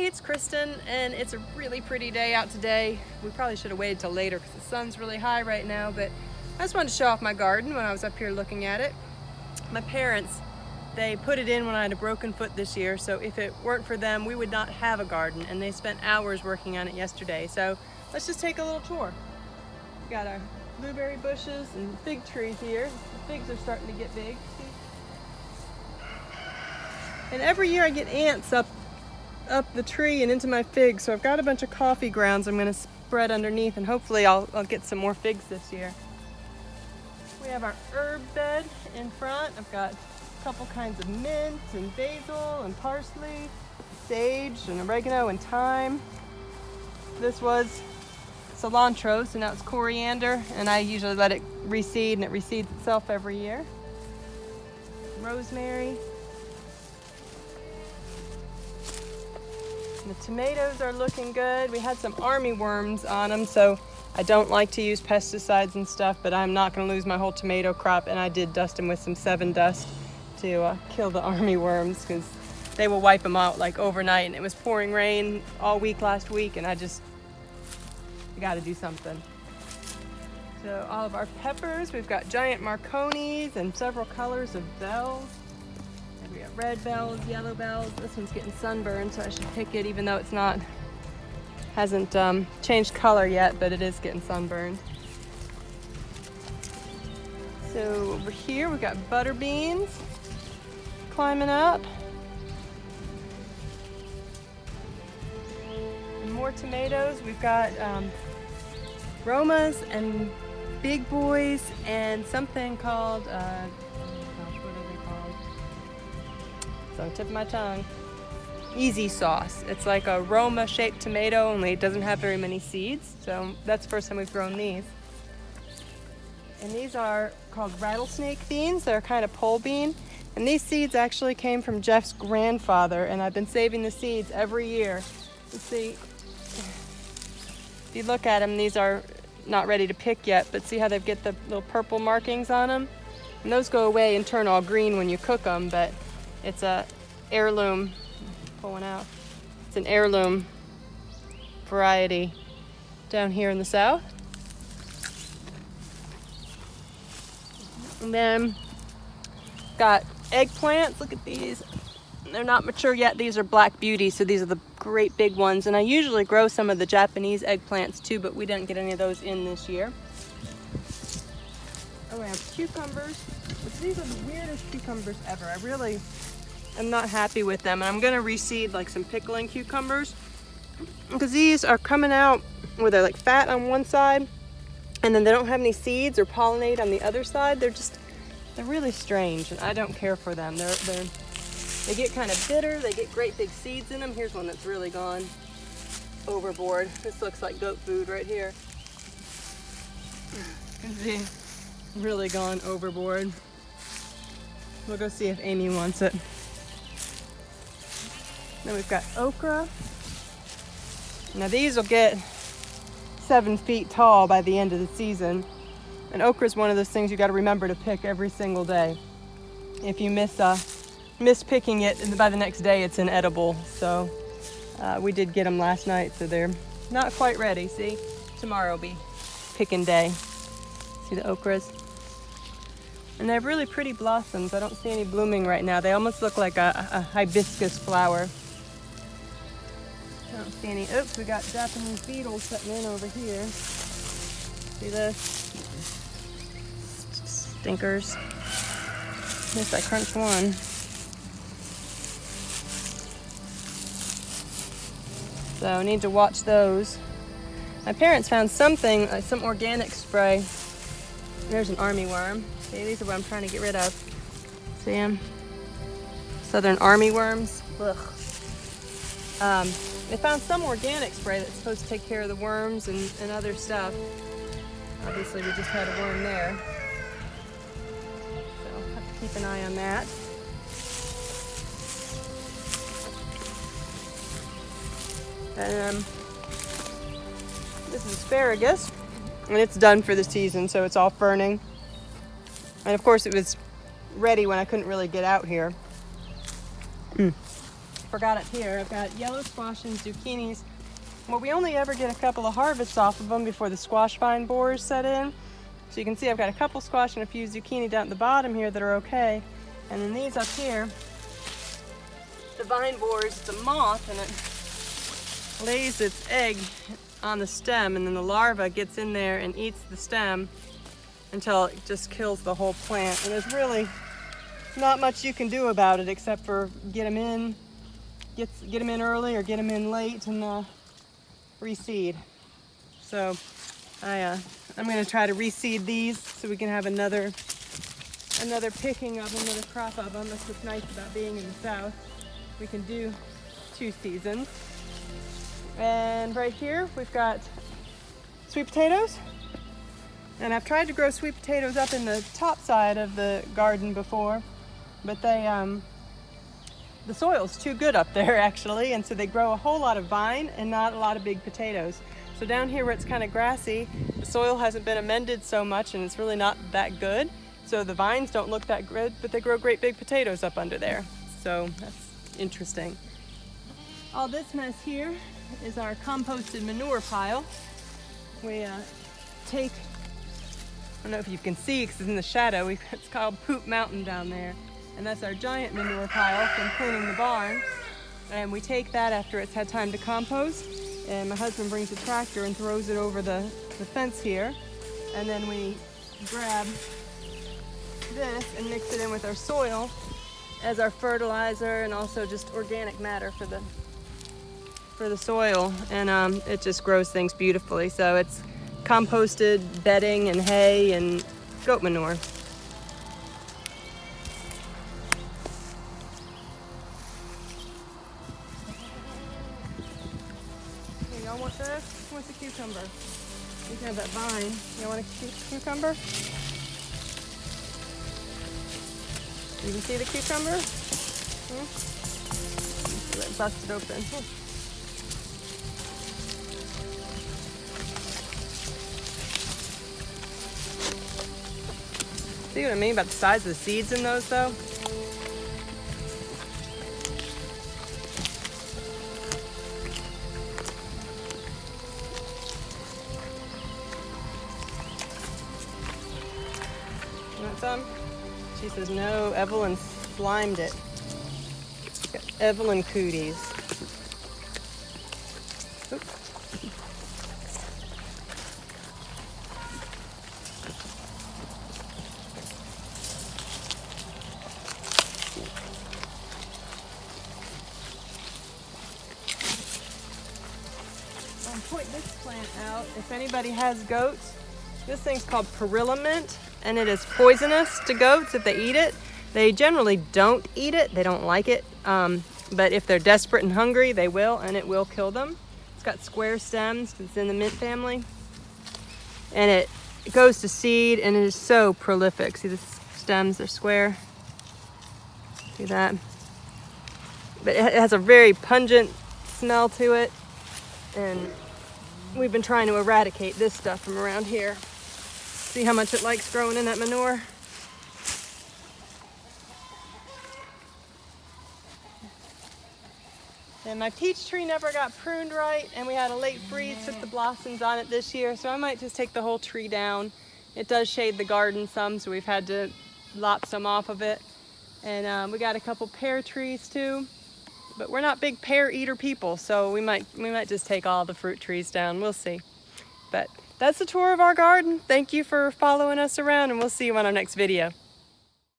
it's Kristen, and it's a really pretty day out today. We probably should have waited till later because the sun's really high right now, but I just wanted to show off my garden when I was up here looking at it. My parents, they put it in when I had a broken foot this year, so if it weren't for them, we would not have a garden, and they spent hours working on it yesterday. So let's just take a little tour. We got our blueberry bushes and fig tree here. The figs are starting to get big. And every year I get ants up the tree and into my figs, so I've got a bunch of coffee grounds I'm going to spread underneath, and hopefully I'll get some more figs this year. We have our herb bed in front. I've got a couple kinds of mint and basil and parsley, sage and oregano and thyme. This was cilantro, so now it's coriander, and I usually let it reseed, and it reseeds itself every year. Rosemary. The tomatoes are looking good. We had some army worms on them, so I don't like to use pesticides and stuff, but I'm not going to lose my whole tomato crop, and I did dust them with some 7 Dust to kill the army worms, because they will wipe them out like overnight, and it was pouring rain all week last week, and I got to do something. So all of our peppers, we've got giant Marconis and several colors of bells. We got red bells, yellow bells. This one's getting sunburned, so I should pick it, even though hasn't changed color yet, but it is getting sunburned. So over here we've got butter beans climbing up. And more tomatoes. We've got Romas and big boys and something called on the tip of my tongue. Easy sauce. It's like a Roma shaped tomato, only it doesn't have very many seeds. So that's the first time we've grown these. And these are called Rattlesnake Beans. They're kind of pole bean. And these seeds actually came from Jeff's grandfather, and I've been saving the seeds every year. You see, if you look at them, these are not ready to pick yet, but see how they get the little purple markings on them? And those go away and turn all green when you cook them, but it's a heirloom, pulling out. It's an heirloom variety down here in the south. And then got eggplants. Look at these. They're not mature yet. These are black beauty, so these are the great big ones. And I usually grow some of the Japanese eggplants too, but we didn't get any of those in this year. Oh, we have cucumbers. These are the weirdest cucumbers ever. I'm not happy with them, and I'm gonna reseed like some pickling cucumbers, because these are coming out where they're like fat on one side, and then they don't have any seeds or pollinate on the other side. They're really strange, and I don't care for them. They get kind of bitter. They get great big seeds in them. Here's one that's really gone overboard. This looks like goat food right here. See, really gone overboard. We'll go see if Amy wants it. Then we've got okra. Now these will get 7 feet tall by the end of the season. And okra is one of those things you got to remember to pick every single day. If you miss picking it, by the next day it's inedible. So we did get them last night, so they're not quite ready. See, tomorrow will be picking day. See the okras? And they have really pretty blossoms. I don't see any blooming right now. They almost look like a hibiscus flower. I don't see any. Oops, we got Japanese beetles setting in over here. See this? Stinkers. At least I crunched one. So I need to watch those. My parents found something, like some organic spray. There's an army worm. See, these are what I'm trying to get rid of. See them? Southern army worms. Ugh. They found some organic spray that's supposed to take care of the worms and other stuff. Obviously, we just had a worm there. So I'll have to keep an eye on that. And this is asparagus, and it's done for the season, so it's all ferning. And of course, it was ready when I couldn't really get out here. forgot up here. I've got yellow squash and zucchinis. Well, we only ever get a couple of harvests off of them before the squash vine borers set in. So you can see I've got a couple squash and a few zucchini down at the bottom here that are okay. And then these up here, the vine borers, it's a moth, and it lays its egg on the stem, and then the larva gets in there and eats the stem until it just kills the whole plant. And there's really not much you can do about it except for get them in early or get them in late and reseed. So I'm going to try to reseed these so we can have another picking of them, another crop of them. That's what's nice about being in the south. We can do 2 seasons. And right here we've got sweet potatoes. And I've tried to grow sweet potatoes up in the top side of the garden before, but the soil's too good up there actually, and so they grow a whole lot of vine and not a lot of big potatoes. So down here where it's kind of grassy, the soil hasn't been amended so much and it's really not that good. So the vines don't look that good, but they grow great big potatoes up under there. So that's interesting. All this mess here is our composted manure pile. We take, I don't know if you can see because it's in the shadow, it's called Poop Mountain down there. And that's our giant manure pile from cleaning the barn. And we take that after it's had time to compost. And my husband brings a tractor and throws it over the fence here. And then we grab this and mix it in with our soil as our fertilizer and also just organic matter for the soil. And it just grows things beautifully. So it's composted bedding and hay and goat manure. Y'all want this? Who wants a cucumber? You can have that vine. Y'all want a cucumber? You can see the cucumber? Let it bust it open. See what I mean about the size of the seeds in those though? You want some? She says no, Evelyn slimed it. Got Evelyn cooties. Oop. I'll point this plant out. If anybody has goats, this thing's called perilla mint, and it is poisonous to goats if they eat it. They generally don't eat it, they don't like it, but if they're desperate and hungry, they will, and it will kill them. It's got square stems, it's in the mint family, and it goes to seed, and it is so prolific. See the stems, they're square. See that? But it has a very pungent smell to it, and we've been trying to eradicate this stuff from around here. See how much it likes growing in that manure? And my peach tree never got pruned right, and we had a late freeze, took the blossoms on it this year, so I might just take the whole tree down. It does shade the garden some, so we've had to lop some off of it. And we got a couple pear trees too, but we're not big pear eater people, so we might just take all the fruit trees down. We'll see. But that's the tour of our garden. Thank you for following us around, and we'll see you on our next video.